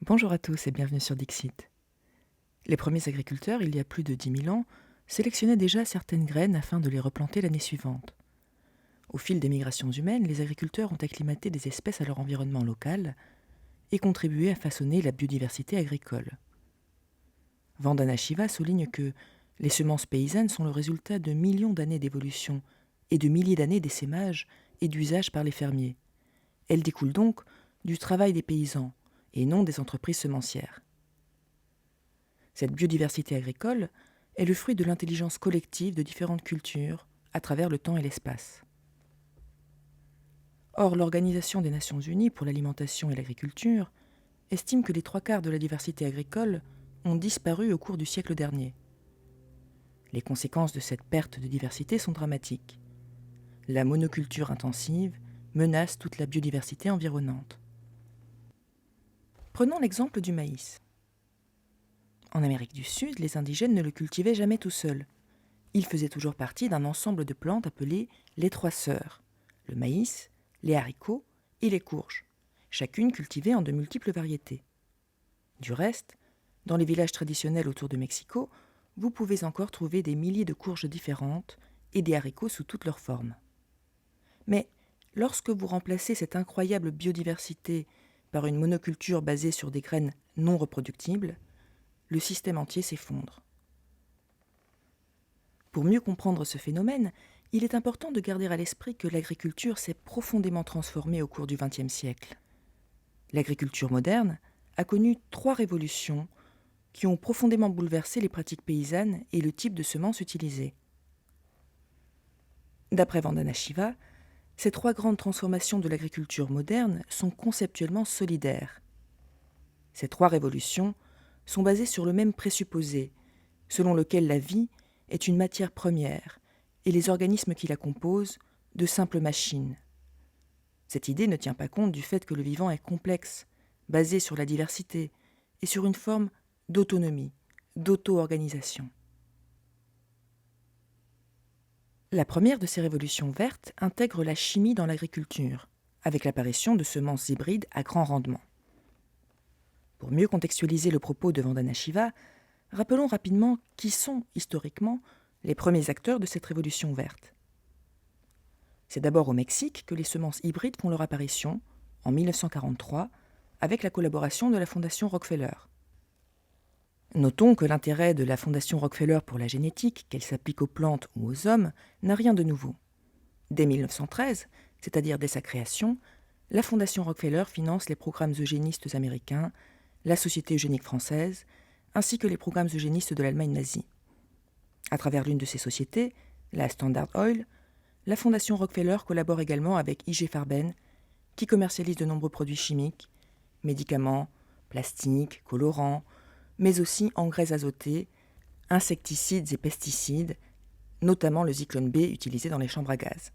Bonjour à tous et bienvenue sur Dixit. Les premiers agriculteurs, il y a plus de 10 000 ans, sélectionnaient déjà certaines graines afin de les replanter l'année suivante. Au fil des migrations humaines, les agriculteurs ont acclimaté des espèces à leur environnement local et contribué à façonner la biodiversité agricole. Vandana Shiva souligne que les semences paysannes sont le résultat de millions d'années d'évolution et de milliers d'années d'essaimage et d'usage par les fermiers. Elles découlent donc du travail des paysans et non des entreprises semencières. Cette biodiversité agricole est le fruit de l'intelligence collective de différentes cultures à travers le temps et l'espace. Or, l'Organisation des Nations Unies pour l'alimentation et l'agriculture estime que les 3/4 de la diversité agricole ont disparu au cours du siècle dernier. Les conséquences de cette perte de diversité sont dramatiques. La monoculture intensive menace toute la biodiversité environnante. Prenons l'exemple du maïs. En Amérique du Sud, les indigènes ne le cultivaient jamais tout seuls. Il faisait toujours partie d'un ensemble de plantes appelées les 3 sœurs, le maïs, les haricots et les courges, chacune cultivée en de multiples variétés. Du reste, dans les villages traditionnels autour de Mexico, vous pouvez encore trouver des milliers de courges différentes et des haricots sous toutes leurs formes. Mais lorsque vous remplacez cette incroyable biodiversité par une monoculture basée sur des graines non reproductibles, le système entier s'effondre. Pour mieux comprendre ce phénomène, il est important de garder à l'esprit que l'agriculture s'est profondément transformée au cours du XXe siècle. L'agriculture moderne a connu 3 révolutions qui ont profondément bouleversé les pratiques paysannes et le type de semences utilisées. D'après Vandana Shiva, ces 3 grandes transformations de l'agriculture moderne sont conceptuellement solidaires. Ces 3 révolutions sont basées sur le même présupposé, selon lequel la vie est une matière première et les organismes qui la composent de simples machines. Cette idée ne tient pas compte du fait que le vivant est complexe, basé sur la diversité et sur une forme d'autonomie, d'auto-organisation. La première de ces révolutions vertes intègre la chimie dans l'agriculture, avec l'apparition de semences hybrides à grand rendement. Pour mieux contextualiser le propos de Vandana Shiva, rappelons rapidement qui sont, historiquement, les premiers acteurs de cette révolution verte. C'est d'abord au Mexique que les semences hybrides font leur apparition, en 1943, avec la collaboration de la Fondation Rockefeller. Notons que l'intérêt de la Fondation Rockefeller pour la génétique, qu'elle s'applique aux plantes ou aux hommes, n'a rien de nouveau. Dès 1913, c'est-à-dire dès sa création, la Fondation Rockefeller finance les programmes eugénistes américains, la Société eugénique française, ainsi que les programmes eugénistes de l'Allemagne nazie. À travers l'une de ces sociétés, la Standard Oil, la Fondation Rockefeller collabore également avec IG Farben, qui commercialise de nombreux produits chimiques, médicaments, plastiques, colorants, mais aussi engrais azotés, insecticides et pesticides, notamment le Zyklon B utilisé dans les chambres à gaz.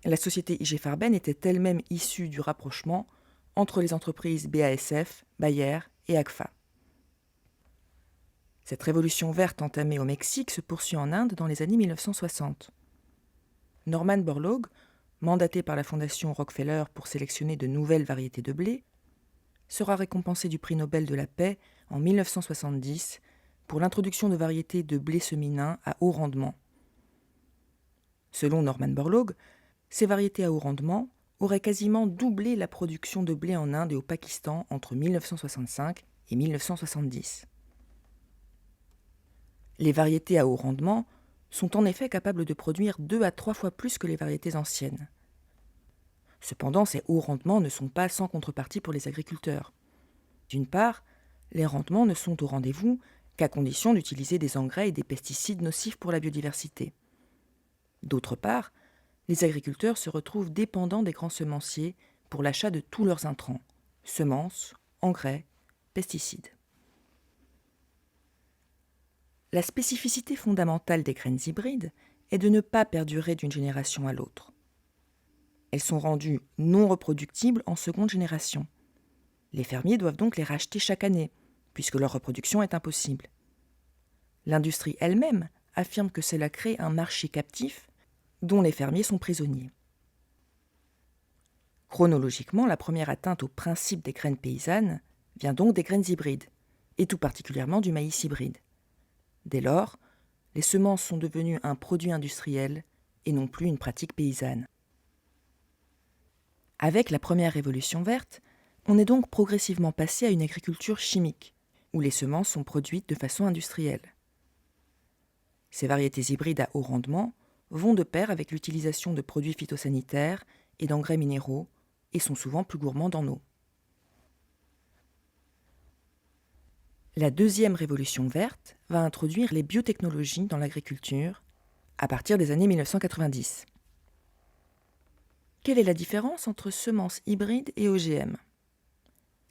La société IG Farben était elle-même issue du rapprochement entre les entreprises BASF, Bayer et Agfa. Cette révolution verte entamée au Mexique se poursuit en Inde dans les années 1960. Norman Borlaug, mandaté par la Fondation Rockefeller pour sélectionner de nouvelles variétés de blé, sera récompensé du prix Nobel de la paix en 1970 pour l'introduction de variétés de blé seminins à haut rendement. Selon Norman Borlaug, ces variétés à haut rendement auraient quasiment doublé la production de blé en Inde et au Pakistan entre 1965 et 1970. Les variétés à haut rendement sont en effet capables de produire 2 à 3 fois plus que les variétés anciennes. Cependant, ces hauts rendements ne sont pas sans contrepartie pour les agriculteurs. D'une part, les rendements ne sont au rendez-vous qu'à condition d'utiliser des engrais et des pesticides nocifs pour la biodiversité. D'autre part, les agriculteurs se retrouvent dépendants des grands semenciers pour l'achat de tous leurs intrants, semences, engrais, pesticides. La spécificité fondamentale des graines hybrides est de ne pas perdurer d'une génération à l'autre. Elles sont rendues non reproductibles en seconde génération. Les fermiers doivent donc les racheter chaque année, puisque leur reproduction est impossible. L'industrie elle-même affirme que cela crée un marché captif dont les fermiers sont prisonniers. Chronologiquement, la première atteinte au principe des graines paysannes vient donc des graines hybrides, et tout particulièrement du maïs hybride. Dès lors, les semences sont devenues un produit industriel et non plus une pratique paysanne. Avec la première révolution verte, on est donc progressivement passé à une agriculture chimique, où les semences sont produites de façon industrielle. Ces variétés hybrides à haut rendement vont de pair avec l'utilisation de produits phytosanitaires et d'engrais minéraux et sont souvent plus gourmands en eau. La deuxième révolution verte va introduire les biotechnologies dans l'agriculture à partir des années 1990. Quelle est la différence entre semences hybrides et OGM ?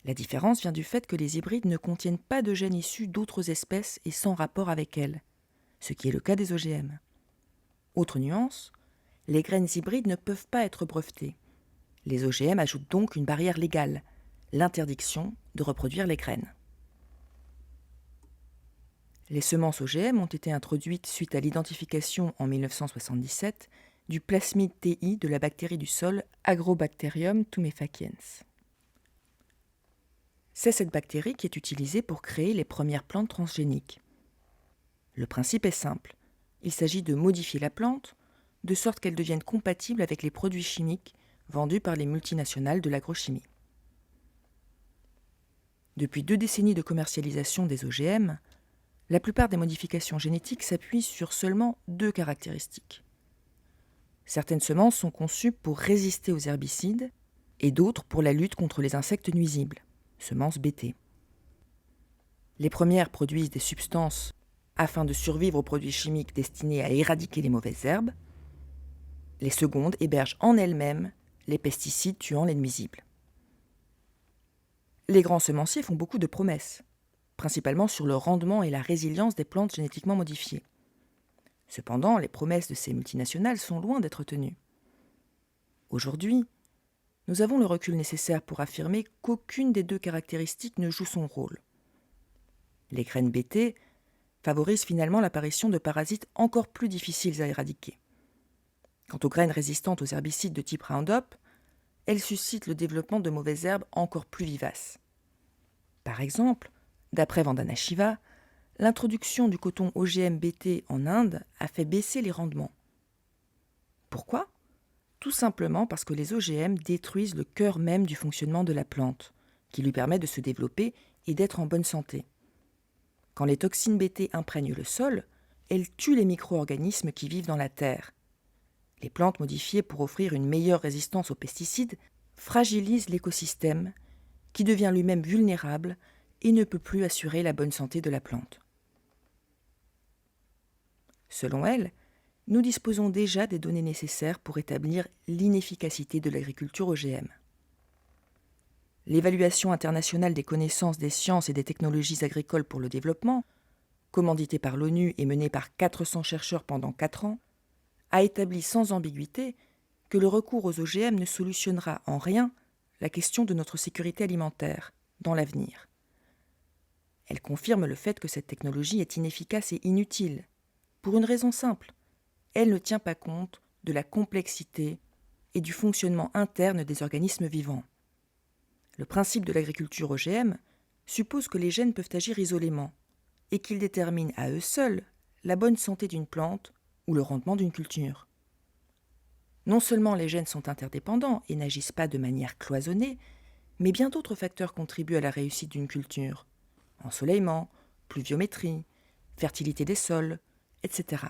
La différence vient du fait que les hybrides ne contiennent pas de gènes issus d'autres espèces et sans rapport avec elles, ce qui est le cas des OGM. Autre nuance, les graines hybrides ne peuvent pas être brevetées. Les OGM ajoutent donc une barrière légale, l'interdiction de reproduire les graines. Les semences OGM ont été introduites suite à l'identification en 1977 du plasmide TI de la bactérie du sol Agrobacterium tumefaciens. C'est cette bactérie qui est utilisée pour créer les premières plantes transgéniques. Le principe est simple. Il s'agit de modifier la plante de sorte qu'elle devienne compatible avec les produits chimiques vendus par les multinationales de l'agrochimie. Depuis 2 décennies de commercialisation des OGM, la plupart des modifications génétiques s'appuient sur seulement 2 caractéristiques. Certaines semences sont conçues pour résister aux herbicides et d'autres pour la lutte contre les insectes nuisibles, semences BT. Les premières produisent des substances afin de survivre aux produits chimiques destinés à éradiquer les mauvaises herbes. Les secondes hébergent en elles-mêmes les pesticides tuant les nuisibles. Les grands semenciers font beaucoup de promesses, principalement sur le rendement et la résilience des plantes génétiquement modifiées. Cependant, les promesses de ces multinationales sont loin d'être tenues. Aujourd'hui, nous avons le recul nécessaire pour affirmer qu'aucune des 2 caractéristiques ne joue son rôle. Les graines BT favorisent finalement l'apparition de parasites encore plus difficiles à éradiquer. Quant aux graines résistantes aux herbicides de type Roundup, elles suscitent le développement de mauvaises herbes encore plus vivaces. Par exemple, d'après Vandana Shiva, l'introduction du coton OGM BT en Inde a fait baisser les rendements. Pourquoi ? Tout simplement parce que les OGM détruisent le cœur même du fonctionnement de la plante, qui lui permet de se développer et d'être en bonne santé. Quand les toxines BT imprègnent le sol, elles tuent les micro-organismes qui vivent dans la terre. Les plantes modifiées pour offrir une meilleure résistance aux pesticides fragilisent l'écosystème, qui devient lui-même vulnérable et ne peut plus assurer la bonne santé de la plante. Selon elle, nous disposons déjà des données nécessaires pour établir l'inefficacité de l'agriculture OGM. L'évaluation internationale des connaissances des sciences et des technologies agricoles pour le développement, commanditée par l'ONU et menée par 400 chercheurs pendant 4 ans, a établi sans ambiguïté que le recours aux OGM ne solutionnera en rien la question de notre sécurité alimentaire dans l'avenir. Elle confirme le fait que cette technologie est inefficace et inutile, pour une raison simple. Elle ne tient pas compte de la complexité et du fonctionnement interne des organismes vivants. Le principe de l'agriculture OGM suppose que les gènes peuvent agir isolément et qu'ils déterminent à eux seuls la bonne santé d'une plante ou le rendement d'une culture. Non seulement les gènes sont interdépendants et n'agissent pas de manière cloisonnée, mais bien d'autres facteurs contribuent à la réussite d'une culture. Ensoleillement, pluviométrie, fertilité des sols, etc.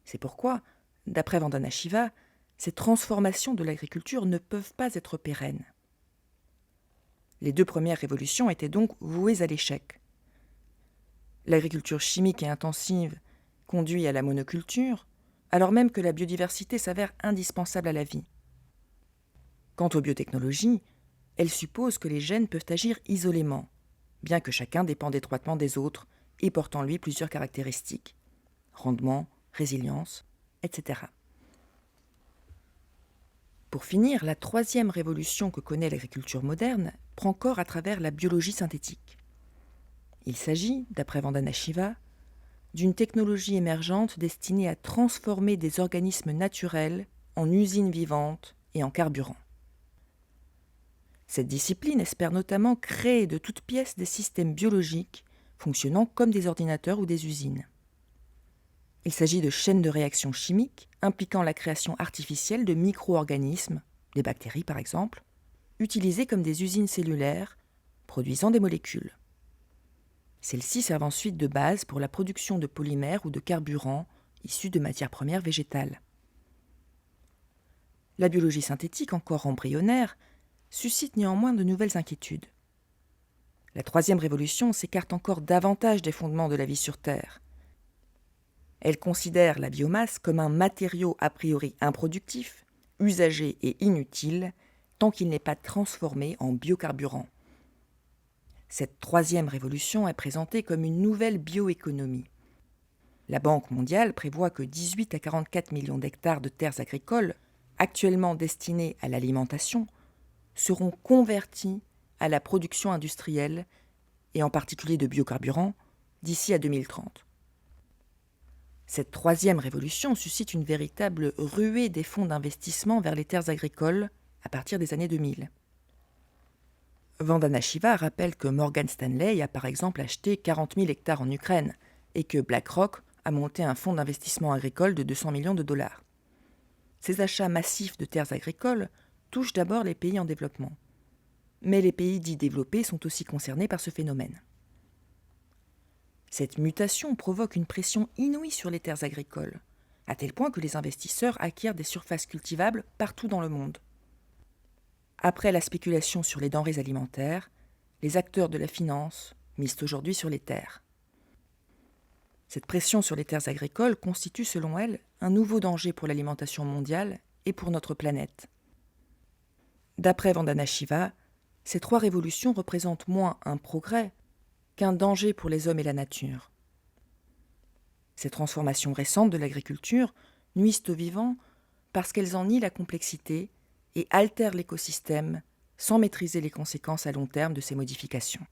C'est pourquoi, d'après Vandana Shiva, ces transformations de l'agriculture ne peuvent pas être pérennes. Les 2 premières révolutions étaient donc vouées à l'échec. L'agriculture chimique et intensive conduit à la monoculture, alors même que la biodiversité s'avère indispensable à la vie. Quant aux biotechnologies, elles supposent que les gènes peuvent agir isolément, bien que chacun dépende étroitement des autres et porte en lui plusieurs caractéristiques, rendement, résilience, etc. Pour finir, la 3e révolution que connaît l'agriculture moderne prend corps à travers la biologie synthétique. Il s'agit, d'après Vandana Shiva, d'une technologie émergente destinée à transformer des organismes naturels en usines vivantes et en carburant. Cette discipline espère notamment créer de toutes pièces des systèmes biologiques fonctionnant comme des ordinateurs ou des usines. Il s'agit de chaînes de réactions chimiques impliquant la création artificielle de micro-organismes, des bactéries par exemple, utilisées comme des usines cellulaires, produisant des molécules. Celles-ci servent ensuite de base pour la production de polymères ou de carburants issus de matières premières végétales. La biologie synthétique, encore embryonnaire, suscite néanmoins de nouvelles inquiétudes. La troisième révolution s'écarte encore davantage des fondements de la vie sur Terre. Elle considère la biomasse comme un matériau a priori improductif, usagé et inutile, tant qu'il n'est pas transformé en biocarburant. Cette troisième révolution est présentée comme une nouvelle bioéconomie. La Banque mondiale prévoit que 18 à 44 millions d'hectares de terres agricoles, actuellement destinées à l'alimentation, seront convertis à la production industrielle, et en particulier de biocarburants, d'ici à 2030. Cette troisième révolution suscite une véritable ruée des fonds d'investissement vers les terres agricoles à partir des années 2000. Vandana Shiva rappelle que Morgan Stanley a par exemple acheté 40 000 hectares en Ukraine et que BlackRock a monté un fonds d'investissement agricole de 200 millions de dollars. Ces achats massifs de terres agricoles touchent d'abord les pays en développement. Mais les pays dits développés sont aussi concernés par ce phénomène. Cette mutation provoque une pression inouïe sur les terres agricoles, à tel point que les investisseurs acquièrent des surfaces cultivables partout dans le monde. Après la spéculation sur les denrées alimentaires, les acteurs de la finance misent aujourd'hui sur les terres. Cette pression sur les terres agricoles constitue, selon elle, un nouveau danger pour l'alimentation mondiale et pour notre planète. D'après Vandana Shiva, ces trois révolutions représentent moins un progrès qu'un danger pour les hommes et la nature. Ces transformations récentes de l'agriculture nuisent aux vivants parce qu'elles en nient la complexité et altèrent l'écosystème sans maîtriser les conséquences à long terme de ces modifications.